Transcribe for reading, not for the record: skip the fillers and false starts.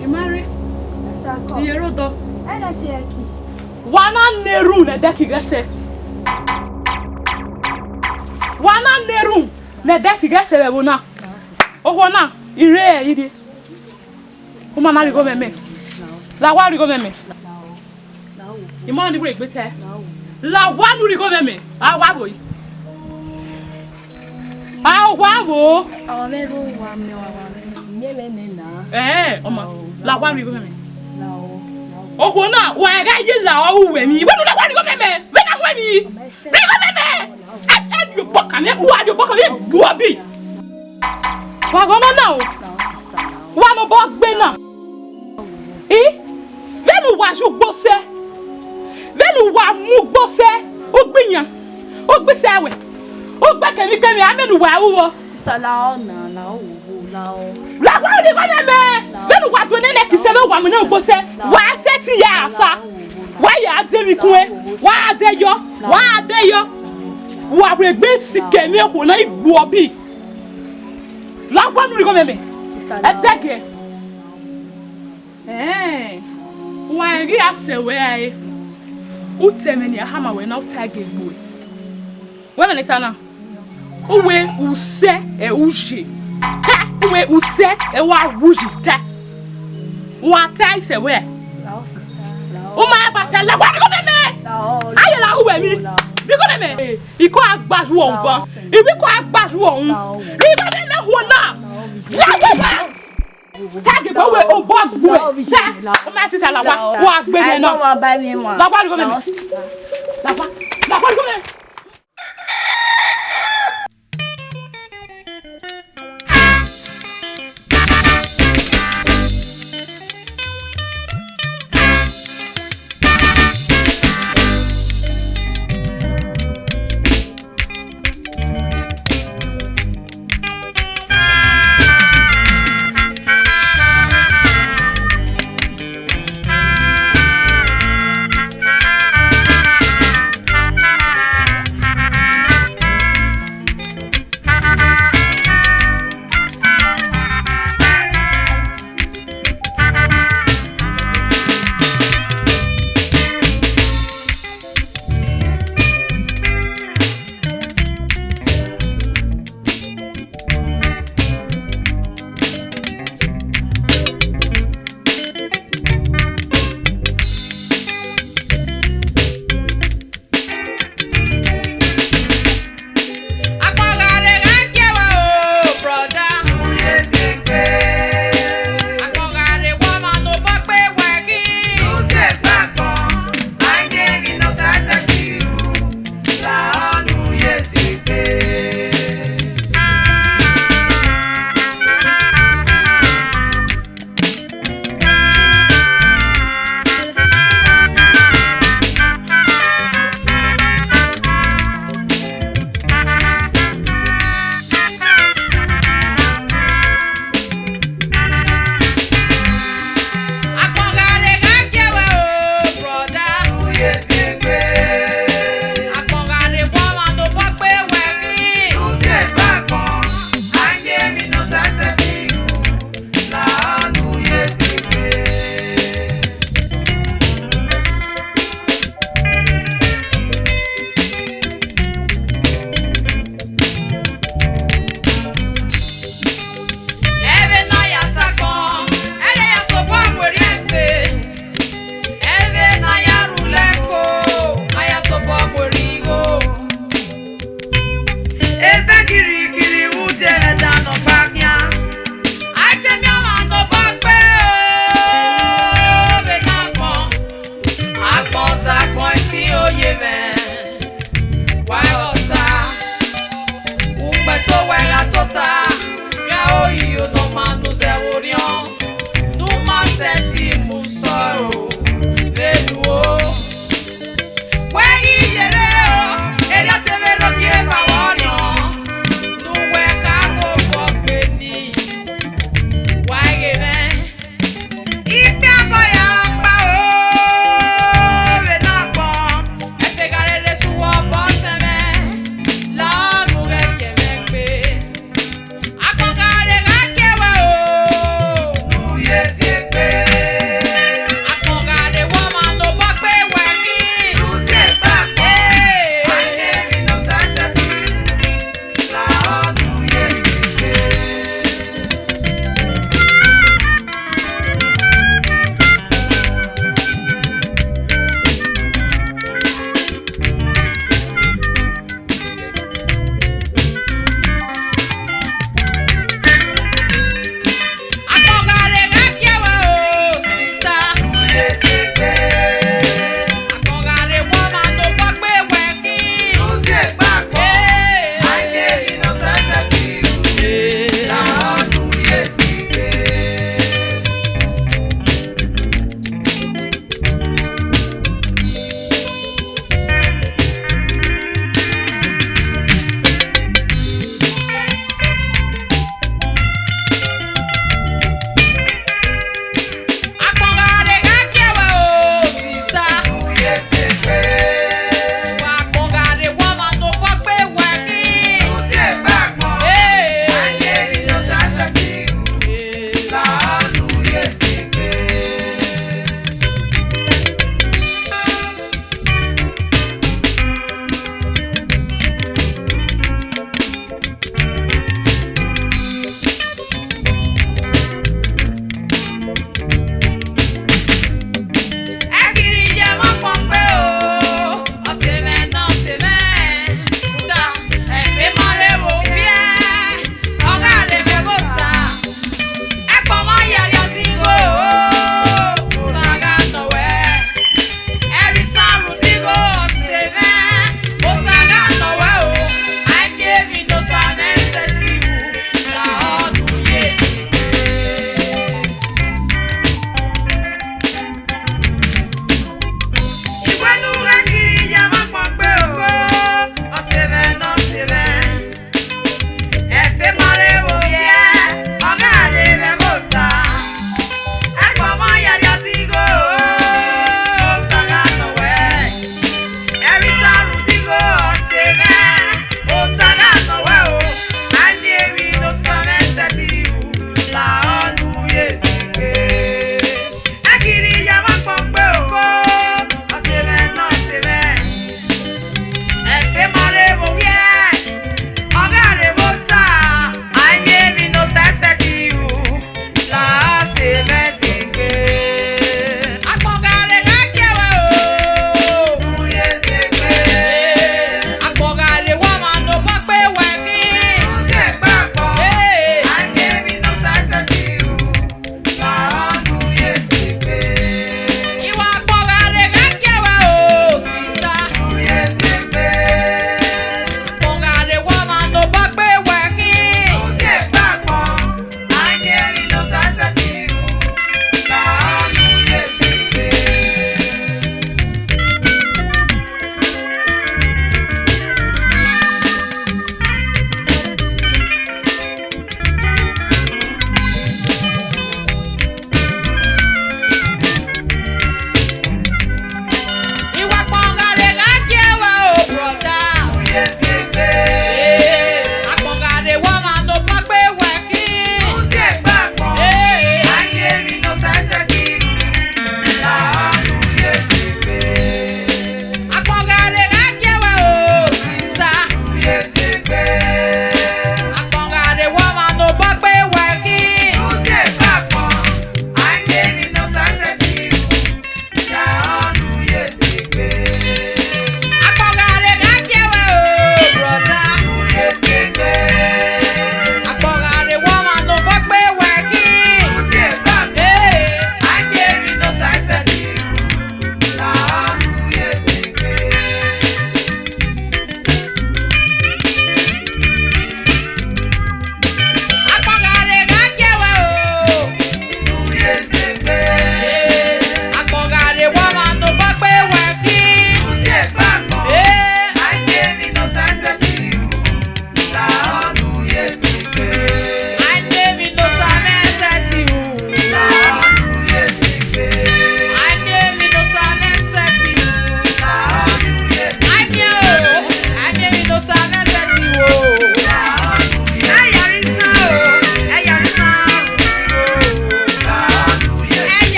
You marry? You're old. Wana neru na deki gese. Wana neru na deki gese we bona. Oho na ire yidi. O mama rigo meme. La wa rigo meme. Imo ni break bete. La wa nu rigo meme. Ah wa boy. Ah wa bo. Awa mebo wa me wa. Oma la wa rigo meme. Oho na wa ga yi la o we mi. We no la wa rigo meme. We na wa mi. Rigo meme. And you boka me. Who are you boka me? Buabi. Wa go na o. Wa no box gbe na. Venu wa ju gbose. Venu wa mu gbose. O gbiyan. O gbese awe. O gbe kemi amenu wa wuwo. Sister la o na la o. La wa ni ko me. Benu wa do nele ki se be wa mu na gbose. Wa seti ya asa. Wa ya ade mi kun e. Wa ade yo. Wa ade yo. Wa regbe sike mi ho na igbu obi. La wa nu ri ko me. Ezeke. Wa ri asewe ai. Uteme ni ahama we na utage egbu. We me ni sana. Uwe use e uji. Ha! Uwe use e wa uji ta. Wa ta ise we. Uma abata la wa ko meme. Aye la uwe mi. Bi ko meme. Iko agbaju ongbon. Ibi ko agbaju ohun. Ri ko meme ho na. La wa. Tag go we o bo agbo. Sa. O ma ti sa la wa agbe me na. La wa ko meme. La wa ko meme. Oyo